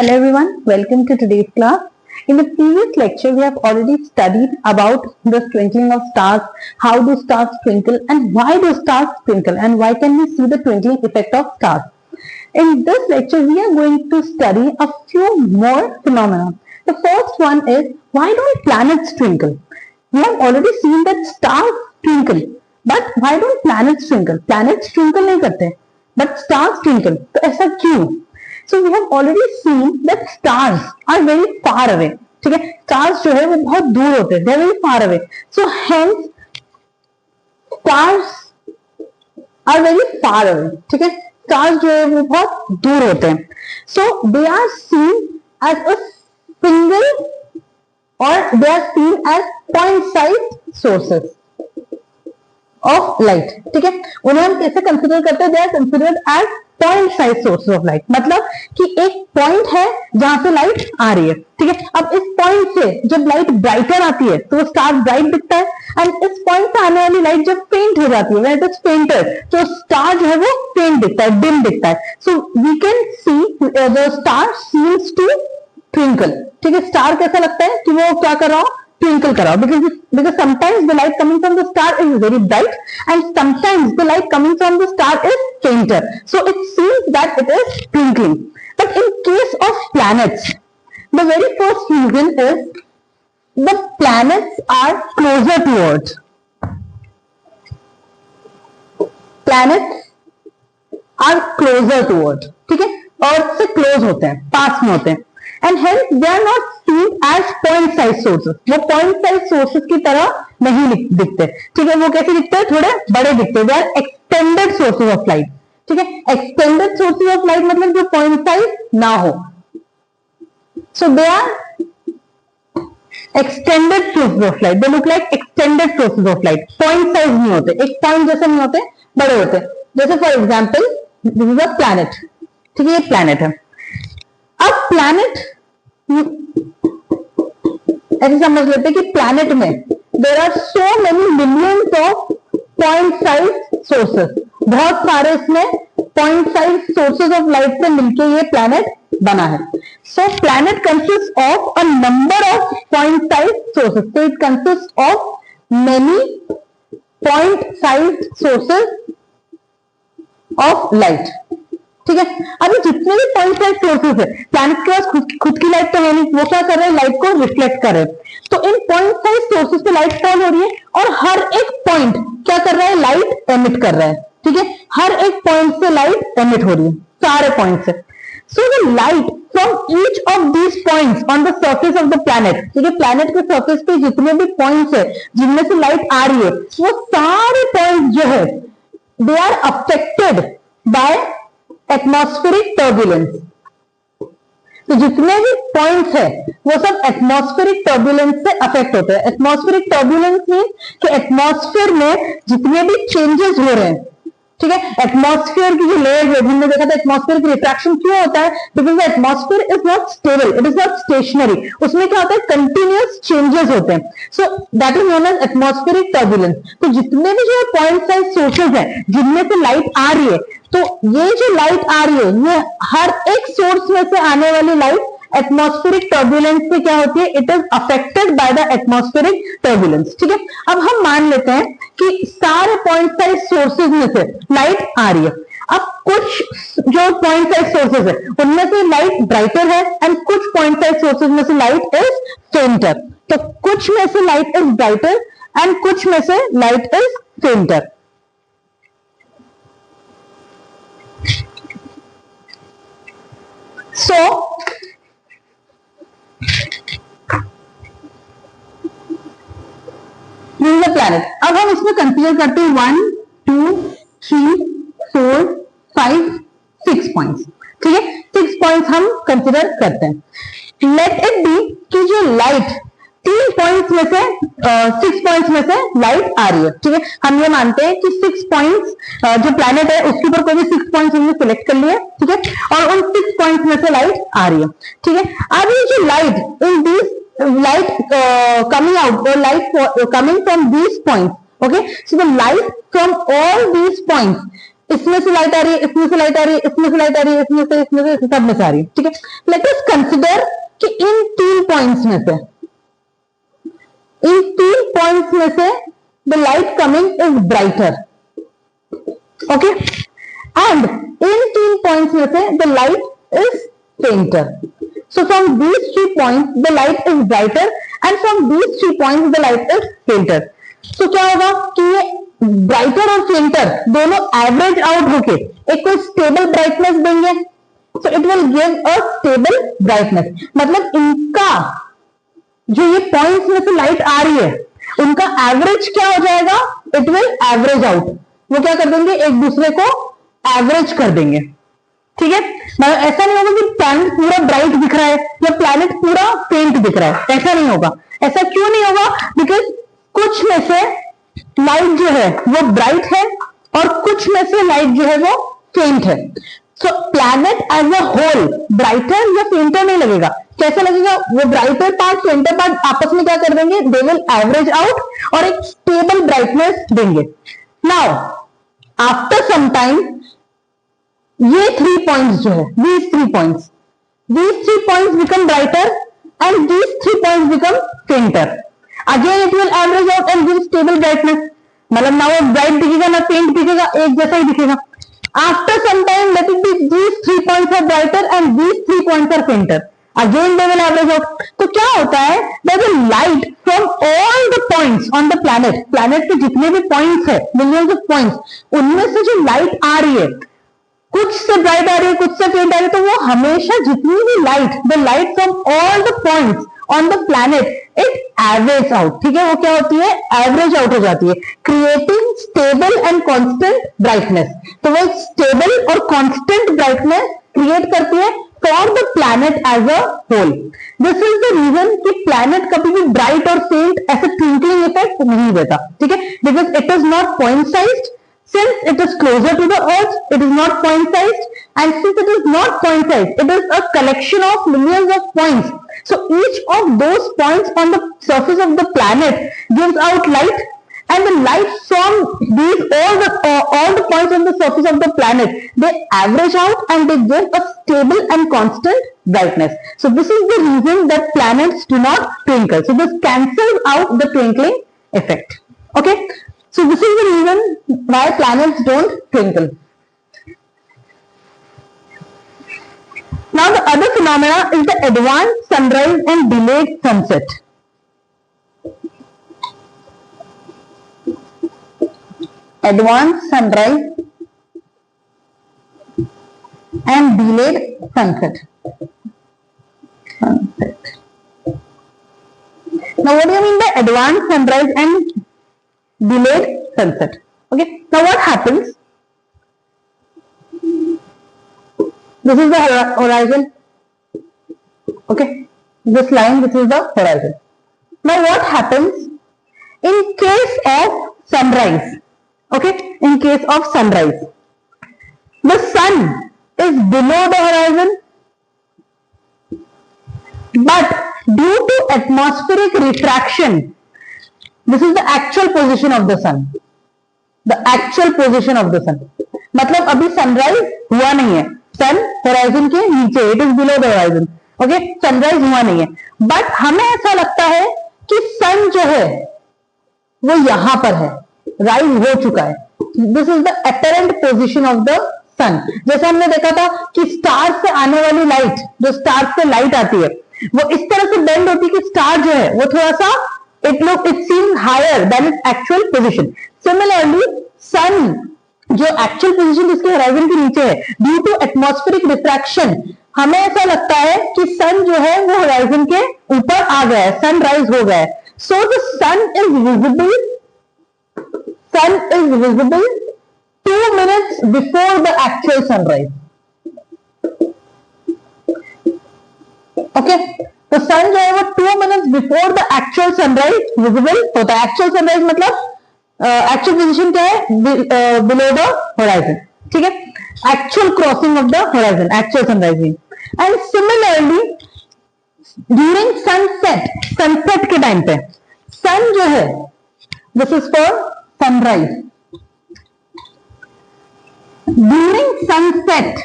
Hello everyone, welcome to today's class. In the previous lecture, we have already studied about the twinkling of stars, how do stars twinkle and why do stars twinkle and why can we see the twinkling effect of stars. In this lecture, we are going to study a few more phenomena. The first one is, why don't planets twinkle? We have already seen that stars twinkle, but why don't planets twinkle? Planets twinkle नहीं करते, but stars twinkle. तो ऐसा क्यों? So we have already seen that stars are very far away. ठीक है, stars जो है वो बहुत दूर होते हैं, they are very far away. So hence stars are very far away. ठीक है, stars जो है वो बहुत दूर होते हैं. So they are seen as a single or they are seen as point-sized sources of light. ठीक है, उन्हें हम कैसे कंसिडर करते हैं? They are considered as point size source of light. मतलब कि एक पॉइंट है जहां से लाइट आ रही है. ठीक है, अब इस पॉइंट से जब लाइट ब्राइटर आती है तो स्टार ब्राइट दिखता है, एंड इस पॉइंट से आने वाली लाइट जब फेंट हो जाती है, इट इज फेंटेड, तो स्टार जो है वो फेंट दिखता है, डिम दिखता है. So we can see the star seems to twinkle. ठीक है, स्टार कैसा लगता है कि वो क्या कर रहा हो, twinkle kar raha, because sometimes the light coming from the star is very bright and sometimes the light coming from the star is fainter, so it seems that it is twinkling. But in case of planets, the very first reason is the planets are closer to Earth. Planets are closer to Earth. ठीक है, Earth से close होते हैं, पास में होते हैं, and hence they are not seen as point size sources. वो point size sources की तरह नहीं दिखते. ठीक है, वो कैसे दिखते हैं? थोड़े बड़े दिखते हैं. They are extended sources of light. ठीक है, extended sources of light मतलब जो point size ना हो. So they are extended sources of light. They look like extended sources of light. Point size नहीं होते, एक point जैसे नहीं होते, बड़े होते. जैसे for example, this is a planet. ठीक है, ये planet है. अब प्लैनेट ऐसे समझ लेते हैं कि प्लैनेट में there are so many millions of point size sources. बहुत सारे इसमें point size sources of light से मिलकर ये प्लैनेट बना है. So planet consist of a number of point size sources. तो it consist of many point size sources of light. ठीक है, अभी जितने भी पॉइंट साइज सोर्सेस है, प्लैनेट के पास खुद की लाइट तो है नहीं, वो क्या कर रहे हैं, लाइट को रिफ्लेक्ट कर रहे हैं. तो इन पॉइंट साइज सोर्सेस पे लाइट फॉल हो रही है और हर एक पॉइंट क्या कर रहा है, लाइट एमिट कर रहा है. ठीक है, हर एक पॉइंट से लाइट एमिट हो रही है, सारे पॉइंट से. So the light from each of these points on the surface of the planet, ठीक है, प्लैनेट के सर्फेस पे जितने भी पॉइंट्स है जिनमें से लाइट आ रही है, वो सारे पॉइंट जो है they are affected by atmospheric turbulence. तो जितने भी पॉइंट्स है वो सब एटमॉस्फेरिक टर्बुलेंस से अफेक्ट होते हैं. एटमॉस्फेरिक टर्बुलेंस मींस कि एटमॉस्फेयर में जितने भी चेंजेस हो रहे हैं, ठीक है, एटमॉस्फेयर की जो लेयर है, हमने देखा था एटमॉस्फेयर की रिफ्रैक्शन क्यों होता है, because the atmosphere is not stable, it is not stationary. उसमें क्या होता है, कंटिन्यूअस चेंजेस होते हैं. So that is known as atmospheric turbulence. तो जितने भी जो पॉइंट साइज सोर्सेज है जिनमें से लाइट आ रही है, तो ये जो लाइट आ रही है ये हर एक सोर्स में से आने वाली लाइट एटमॉस्फेरिक टर्बुलेंस से क्या होती है, it is affected by the atmospheric turbulence. ठीक है, अब हम मान लेते हैं कि सारे पॉइंट साइज सोर्सेज में से लाइट आ रही है. अब कुछ जो पॉइंट साइज सोर्सेज है उनमें से लाइट ब्राइटर है एंड कुछ पॉइंट साइज सोर्सेज में से लाइट इज फेंटर. तो कुछ में से लाइट इज ब्राइटर एंड कुछ में से light is फेंटर. So this is a planet. अब हम इसमें कंसीडर करते हैं 1, 2, 3, 4, 5, 6 पॉइंट्स. ठीक है, 6 पॉइंट्स हम कंसीडर करते हैं. लेट इट बी कि जो लाइट 3 पॉइंट्स में से 6 पॉइंट्स में से लाइट आ रही है. ठीक है, हम ये मानते हैं कि 6 पॉइंट्स जो प्लैनेट है उसके ऊपर कोई भी 6 पॉइंट्स हमने सिलेक्ट कर लिए. ठीक है, और उन 6 पॉइंट्स में से लाइट आ रही है. ठीक है, अब ये जो light in this light coming out, light coming from these points. Okay, so the light from all these points इसमें से लाइट आ रही है, इसमें से लाइट आ रही है, इसमें से लाइट आ रही है, इसमें से सब में से आ रही है, ठीक है। लेट अस कंसिडर कि इन 3 पॉइंट्स में से the light coming is brighter, okay, and in 3 points में से the light is fainter. So from these 3 points the light is brighter and from these 3 points the light is fainter. So क्या होगा कि ये brighter और फेंटर दोनों average out होके एक कोई स्टेबल ब्राइटनेस देंगे। So it will give a stable brightness, मतलब इनका जो ये पॉइंट्स में से लाइट आ रही है उनका एवरेज क्या हो जाएगा, इट विल एवरेज आउट। वो क्या कर देंगे, एक दूसरे को एवरेज कर देंगे, ठीक है। मतलब ऐसा नहीं होगा कि प्लैनेट पूरा ब्राइट दिख रहा है या प्लैनेट पूरा फेंट दिख रहा है, ऐसा नहीं होगा। ऐसा क्यों नहीं होगा, बिकॉज कुछ में से लाइट जो है वो ब्राइट है और कुछ में से लाइट जो है वो फेंट है। So planet as a whole brighter या फेंटर नहीं लगेगा। कैसे लगेगा, वो ब्राइटर पार्ट फेंटर पार्ट आपस में क्या कर देंगे, दे विल एवरेज आउट और एक स्टेबल ब्राइटनेस देंगे। नाउ आफ्टर सम टाइम ये 3 पॉइंट्स जो है, these 3 points become brighter and these 3 points become fainter. Again it will average out and give stable brightness. मतलब ना वो ब्राइट दिखेगा ना फेंट दिखेगा, एक जैसा ही दिखेगा। After some time let it be these 3 points are brighter and these 3 points are fainter. Again they will average out. तो क्या होता है, there is light from all the points on the planet. planet के जितने भी points है, millions of points, उनमें से जो लाइट आ रही है कुछ से ब्राइट आ रही है कुछ से फेंट आ रही है, तो वो हमेशा जितनी भी light, the light from all the points on the planet it average out, ठीक है। वो क्या होती है, एवरेज आउट हो जाती है, creating stable and constant brightness. तो वो स्टेबल और कांस्टेंट ब्राइटनेस क्रिएट करती है for the planet as a whole. This is the reason कि प्लैनेट कभी भी ब्राइट और फेंट ऐसे ट्विंकलिंग इफेक्ट नहीं देता, ठीक है, because it is not point sized. Since it is closer to the earth, it is not point sized, and since it is not point sized, it is a collection of millions of points. So each of those points on the surface of the planet gives out light, and the light from these all the points on the surface of the planet, they average out and they give a stable and constant brightness. So this is the reason that planets do not twinkle. So this cancels out the twinkling effect. Okay. So this is the reason why planets don't twinkle. Now the other phenomena is the advanced sunrise and delayed sunset. Advanced sunrise and delayed sunset. Now what do you mean by advanced sunrise and delayed sunset? Okay, now what happens, this is the horizon, okay, this line, this is the horizon. Now what happens in case of sunrise, okay, in case of sunrise, the sun is below the horizon, but due to atmospheric refraction, this is the actual position of the sun, the actual position of the sun. मतलब अभी sunrise हुआ नहीं है, सन horizon के नीचे, it is below the horizon, okay, sunrise हुआ नहीं है, बट हमें ऐसा लगता है कि सन जो है वो यहां पर है, राइज हो चुका है। This is the apparent position of the sun. जैसे हमने देखा था कि स्टार से आने वाली लाइट, जो स्टार से लाइट आती है वो इस तरह से बेंड होती है कि स्टार जो है वो थोड़ा सा it seems higher than its actual position. Similarly, sun जो actual position इसके horizon के नीचे है, due to atmospheric refraction, हमें ऐसा लगता है कि sun जो है वो horizon के ऊपर आ गया है, sunrise हो गया है। So the sun is visible 2 minutes before the actual sunrise. Okay. तो सन जो है वो 2 minutes before the actual sunrise visible होता है। एक्चुअल सनराइज मतलब एक्चुअल पोजीशन क्या है, बिलो द होराइजन, ठीक है, actual crossing of the horizon, actual sunrising. And similarly during sunset, sunset के टाइम पे सन जो है, this is for sunrise, during sunset,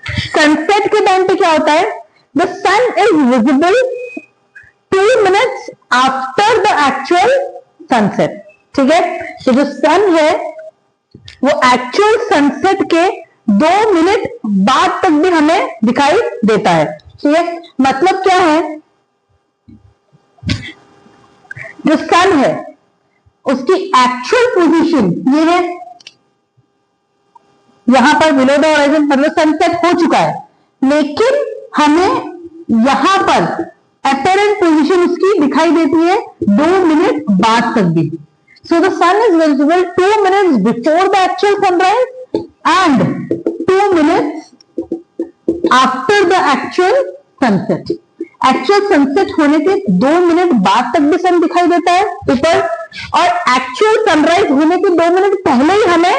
sunset के टाइम पे क्या होता है, the sun is visible 2 minutes after the actual sunset. ठीक है, तो जो सन है वो एक्चुअल सनसेट के 2 मिनट बाद तक भी हमें दिखाई देता है। ठीक है, मतलब क्या है, जो सन है उसकी एक्चुअल पोजीशन ये है, यहां पर बिलो द होराइजन, मतलब सनसेट हो चुका है, लेकिन हमें यहां पर अपरेंट पोजीशन उसकी दिखाई देती है 2 मिनट बाद तक भी। So the sun is visible 2 minutes before the actual sunrise and 2 minutes after the actual sunset. Actual sunset होने के 2 मिनट बाद तक भी सन दिखाई देता है ऊपर, और एक्चुअल सनराइज होने के 2 मिनट पहले ही हमें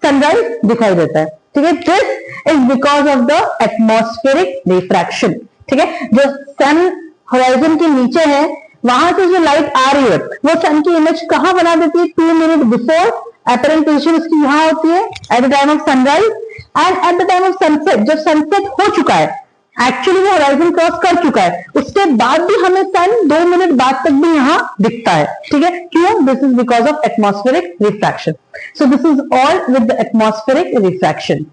सनराइज दिखाई देता है। ठीक है, this is because of the atmospheric refraction. ठीक है, जो सन होराइजन के नीचे है वहां से जो लाइट आ रही है वो सन की इमेज कहां बना देती है, 2 मिनट बिफोर, अपरेंट पोजीशन उसकी यहां होती है at the time of sunrise, and at the time of sunset, जब सनसेट हो चुका है, एक्चुअली वो होराइजन क्रॉस कर चुका है, उसके बाद भी हमें सन 2 मिनट बाद तक भी यहां दिखता है। ठीक है, क्यों? This is because of atmospheric refraction. So this is all with the atmospheric refraction.